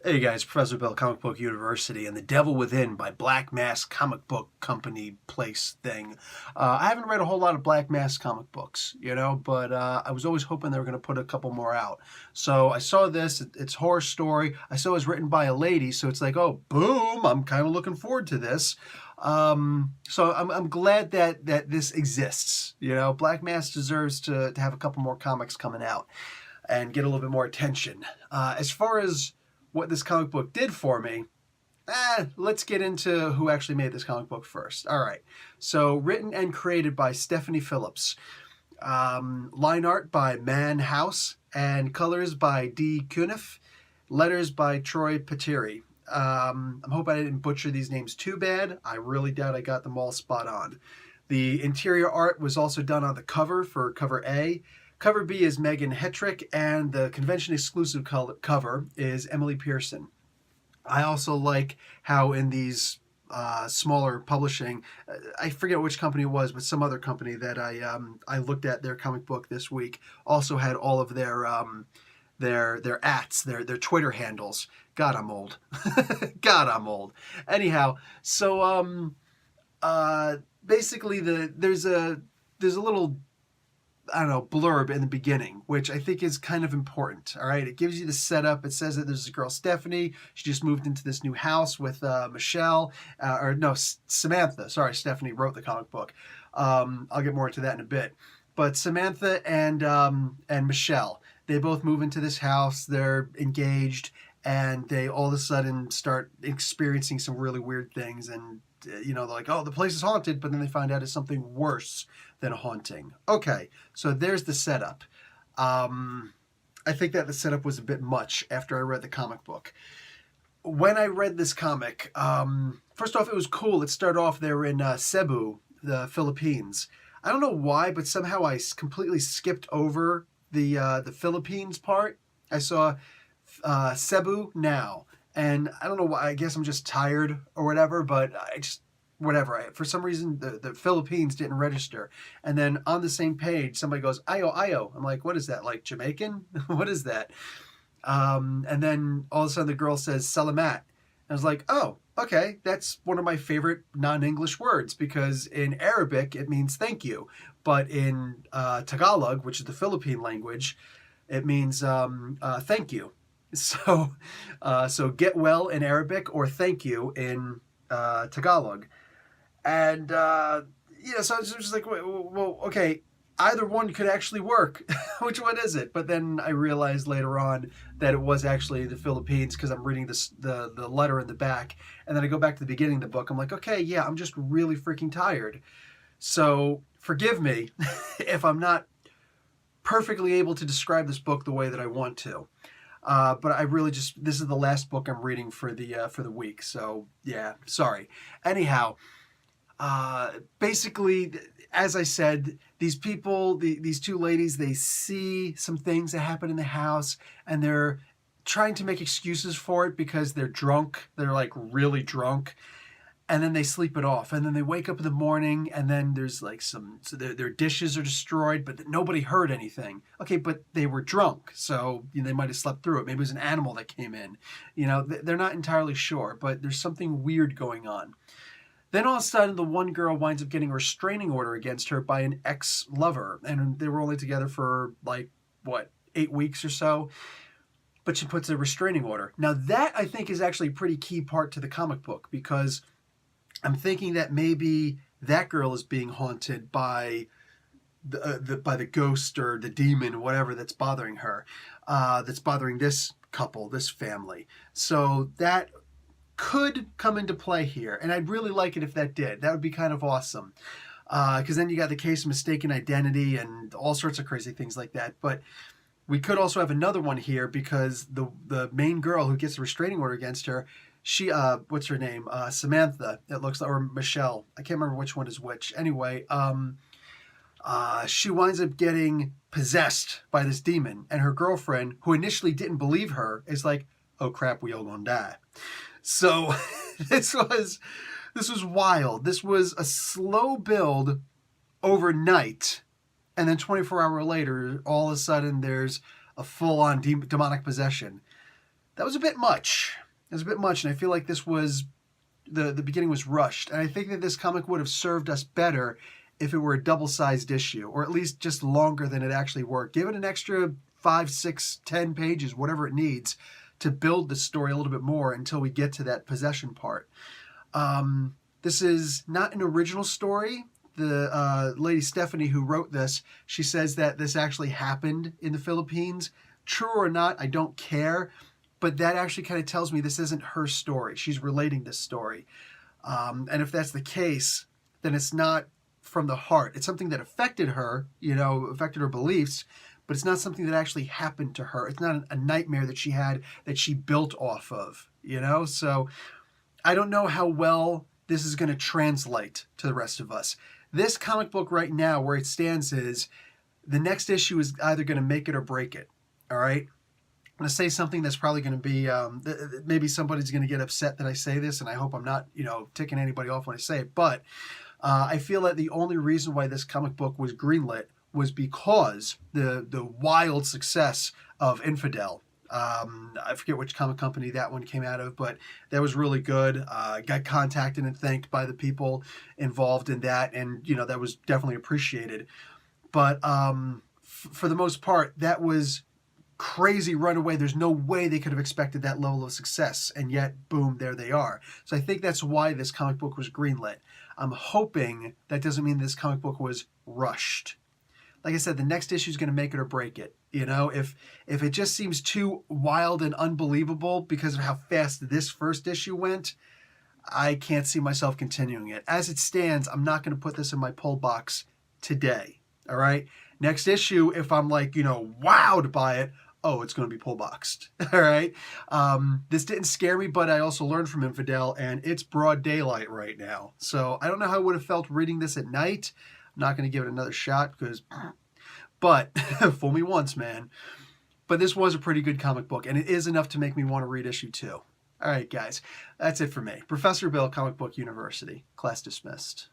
Hey guys, Professor Bill, Comic Book University, and The Devil Within by Black Mask Comic Book Company place thing. I haven't read a whole lot of Black Mask comic books, but I was always hoping they were going to put a couple more out. So I saw this, it's horror story. I saw it was written by a lady, so it's like, oh, boom, I'm kind of looking forward to this. So I'm glad that this exists. Black Mask deserves to have a couple more comics coming out and get a little bit more attention. As far as what this comic book did for me, let's get into who actually made this comic book first. All right. So written and created by Stephanie Phillips. Line art by Man House and colors by D. Cuniff. Letters by Troy Peteri. I hope I didn't butcher these names too bad. I really doubt I got them all spot on. The interior art was also done on the cover for cover A. Cover B is Megan Hetrick, and the convention-exclusive cover is Emily Pearson. I also like how in these smaller publishing, I forget which company it was, but some other company that I looked at their comic book this week also had all of their ats, their Twitter handles. God, I'm old. God, I'm old. Anyhow, so basically there's a little, I don't know, blurb in the beginning, which I think is kind of important. All right, it gives you the setup. It says that there's a girl, Stephanie. She just moved into this new house with Samantha. Sorry, Stephanie wrote the comic book. I'll get more into that in a bit. But Samantha and Michelle, they both move into this house. They're engaged, and they all of a sudden start experiencing some really weird things. And they're like, oh, the place is haunted, but then they find out it's something worse than a haunting. Okay, so there's the setup. I think that the setup was a bit much after I read the comic book. When I read this comic, first off, it was cool. It started off there in Cebu, the Philippines. I don't know why, but somehow I completely skipped over the Philippines part. I saw Cebu now. And I don't know why, I guess I'm just tired or whatever, but for some reason, the Philippines didn't register. And then on the same page, somebody goes, Ayo, Ayo. I'm like, what is that, like Jamaican? What is that? And then all of a sudden the girl says, Salamat. I was like, oh, okay, that's one of my favorite non-English words, because in Arabic, it means thank you. But in Tagalog, which is the Philippine language, it means thank you. So get well in Arabic or thank you in Tagalog. And, so it's just like, well, okay, either one could actually work. Which one is it? But then I realized later on that it was actually the Philippines, because I'm reading the letter in the back. And then I go back to the beginning of the book. I'm like, okay, yeah, I'm just really freaking tired. So forgive me if I'm not perfectly able to describe this book the way that I want to. But I really this is the last book I'm reading for the week. So yeah, sorry. Anyhow, basically, as I said, these people, these two ladies, they see some things that happen in the house, and they're trying to make excuses for it because they're drunk. They're like really drunk. And then they sleep it off. And then they wake up in the morning, and then there's like so their dishes are destroyed, but nobody heard anything. Okay, but they were drunk, so they might have slept through it. Maybe it was an animal that came in. They're not entirely sure, but there's something weird going on. Then all of a sudden, the one girl winds up getting a restraining order against her by an ex-lover. And they were only together for 8 weeks or so. But she puts a restraining order. Now that, I think, is actually a pretty key part to the comic book, because I'm thinking that maybe that girl is being haunted by the ghost or the demon, whatever that's bothering her, that's bothering this couple, this family. So that could come into play here, and I'd really like it if that did. That would be kind of awesome, because then you got the case of mistaken identity and all sorts of crazy things like that. But we could also have another one here, because the main girl who gets a restraining order against her, she what's her name, Samantha, it looks like, or Michelle, I can't remember which one is which. Anyway, she winds up getting possessed by this demon, and her girlfriend, who initially didn't believe her, is like, oh crap, we all gonna die. So this was wild. This was a slow build overnight, and then 24 hours later, all of a sudden there's a full-on demonic possession. that was a bit much. It was a bit much, and I feel like this was the beginning was rushed. And I think that this comic would have served us better if it were a double-sized issue, or at least just longer than it actually worked. Give it an extra 5, 6, 10 pages, whatever it needs, to build the story a little bit more until we get to that possession part. This is not an original story. The lady Stephanie who wrote this, she says that this actually happened in the Philippines. True or not, I don't care, but that actually kind of tells me this isn't her story. She's relating this story. And if that's the case, then it's not from the heart. It's something that affected her, affected her beliefs, but it's not something that actually happened to her. It's not a nightmare that she had that she built off of, So I don't know how well this is going to translate to the rest of us. This comic book right now, where it stands, is the next issue is either going to make it or break it. All right? I'm going to say something that's probably going to be, maybe somebody's going to get upset that I say this, and I hope I'm not, ticking anybody off when I say it, but I feel that the only reason why this comic book was greenlit was because the wild success of Infidel. I forget which comic company that one came out of, but that was really good. Got contacted and thanked by the people involved in that, and that was definitely appreciated. But for the most part, that was crazy runaway. There's no way they could have expected that level of success, and yet, boom, there they are. So I think that's why this comic book was greenlit. I'm hoping that doesn't mean this comic book was rushed. Like I said, the next issue is going to make it or break it. If it just seems too wild and unbelievable because of how fast this first issue went, I can't see myself continuing it. As it stands, I'm not going to put this in my pull box today. All right? Next issue, if I'm wowed by it, it's going to be pull boxed. All right? This didn't scare me, but I also learned from Infidel, and it's broad daylight right now. So I don't know how I would have felt reading this at night. I'm not going to give it another shot but fool me once, man. But this was a pretty good comic book, and it is enough to make me want to read issue 2. All right, guys, that's it for me. Professor Bill, Comic Book University. Class dismissed.